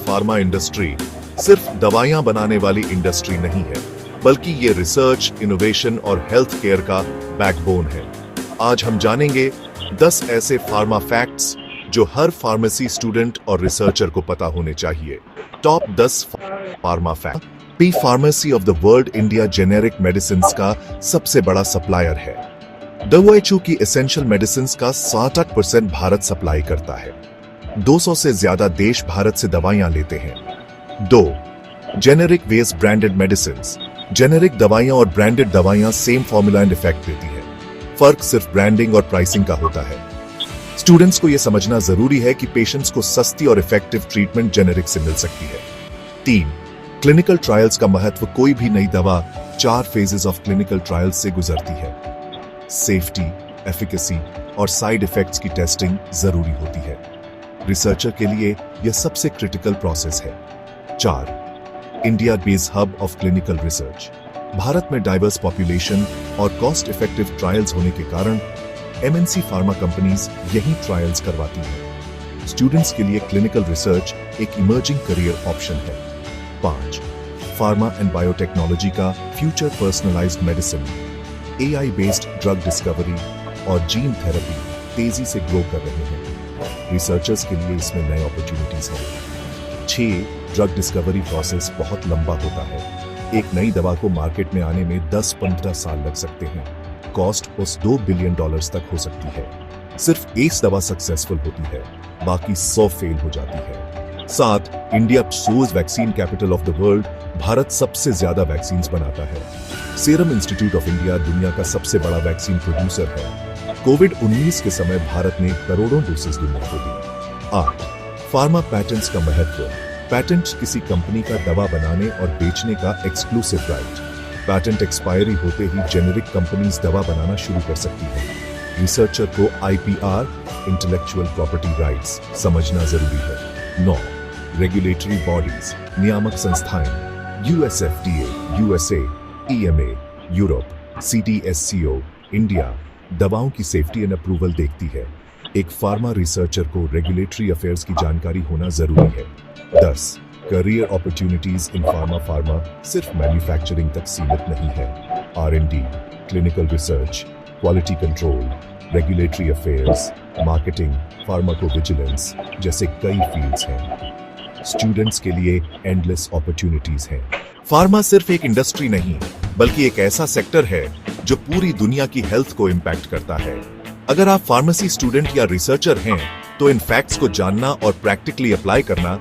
Pharma industry सिर्फ दवाइयां बनाने वाली इंडस्ट्री नहीं है, बल्कि ये रिसर्च, इनोवेशन और हेल्थ केयर का बैकबोन है। आज हम जानेंगे 10 ऐसे फार्मा फैक्ट्स जो हर फार्मेसी स्टूडेंट और रिसर्चर को पता होने चाहिए। Top 10 pharma fact. P pharmacy of the world India generic medicine का सबसे बड़ा सप्लायर है। WHO की एसेंशियल मेडिसिन का 60% भारत सप्लाई करता है। 200 से ज्यादा देश भारत से दवाइयां लेते हैं। 2. Generic versus branded medicine. Generic दवाइयां और ब्रांडेड दवाइयां सेम फॉर्मूला एंड इफेक्ट देती है। फर्क सिर्फ ब्रांडिंग और प्राइसिंग का होता है। स्टूडेंट्स को यह समझना जरूरी है कि पेशेंट्स को सस्ती और इफेक्टिव ट्रीटमेंट जेनेरिक से मिल सकती है। 3. क्लिनिकल ट्रायल्स का महत्व। कोई भी नई दवा 4 फेजेस ऑफ क्लिनिकल ट्रायल्स से गुजरती है। सेफ्टी, एफिकेसी और साइड इफेक्ट्स की टेस्टिंग जरूरी होती है। रिसर्चर के लिए यह सबसे क्रिटिकल प्रोसेस है। 4. India based hub of clinical research. Bharat में डाइवर्स पॉपुलेशन और कॉस्ट इफेक्टिव ट्रायल्स होने के कारण MNC फार्मा कंपनीज यही ट्रायल्स करवाती हैं। स्टूडेंट्स के लिए क्लिनिकल रिसर्च एक इमर्जिंग करियर ऑप्शन है। 5. फार्मा एंड बायोटेक्नोलॉजी का future. Personalised medicine, AI based drug discovery और जीन थेरेपी तेजी से ग्रो कर रहे हैं। रिसर्चर्स के लिए इसमें नए अपॉर्चुनिटीज हैं। 6. ड्रग डिस्कवरी प्रोसेस बहुत लंबा होता है। एक नई दवा को मार्केट में आने में 10-15 साल लग सकते हैं। कॉस्ट उस $2 बिलियन तक हो सकती है। सिर्फ एक दवा सक्सेसफुल होती है, बाकी 100 फेल हो जाती है। 7. India source vaccine capital of the world. Bharat सबसे ज्यादा वैक्सीन बनाता है। सीरम इंस्टीट्यूट ऑफ इंडिया दुनिया का सबसे बड़ा वैक्सीन प्रोड्यूसर है। कोविड-19 के समय भारत ने करोड़ों डोसेज दुनिया को दी। 8. फार्मा पैटेंट्स का महत्व। पैटेंट किसी कंपनी का दवा बनाने और बेचने का एक्सक्लूसिव राइट। पैटेंट एक्सपायरी होते ही जेनेरिक कंपनीज दवा बनाना शुरू कर सकती हैं। रिसर्चर को IPR, इंटेलेक्चुअल प्रॉपर्टी राइट्स, समझना जरूरी है। 9. रेगुलेटरी बॉडीज, नियामक संस्थाएं। USFDA, USA, EMA, Europe, CDSCO, India दवाओं की सेफ्टी एंड अप्रूवल देखती है। एक फार्मा रिसर्चर को रेगुलेटरी अफेयर्स की जानकारी होना जरूरी है। 10. करियर अपॉर्चुनिटीज इन फार्मा सिर्फ मैन्युफैक्चरिंग तक सीमित नहीं है। R&D, clinical research, quality control, regulatory affairs, marketing, pharmacovigilance जैसे कई फील्ड्स हैं। स्टूडेंट्स के लिए एंडलेस अपॉर्चुनिटीज हैं। फार्मा सिर्फ एक इंडस्ट्री नहीं, बल्कि एक ऐसा सेक्टर है जो पूरी दुनिया की हेल्थ को इम्पैक्ट करता है। अगर आप फार्मेसी स्टूडेंट या रिसर्चर हैं, तो इन फैक्ट्स को जानना और प्रैक्टिकली अप्लाई करना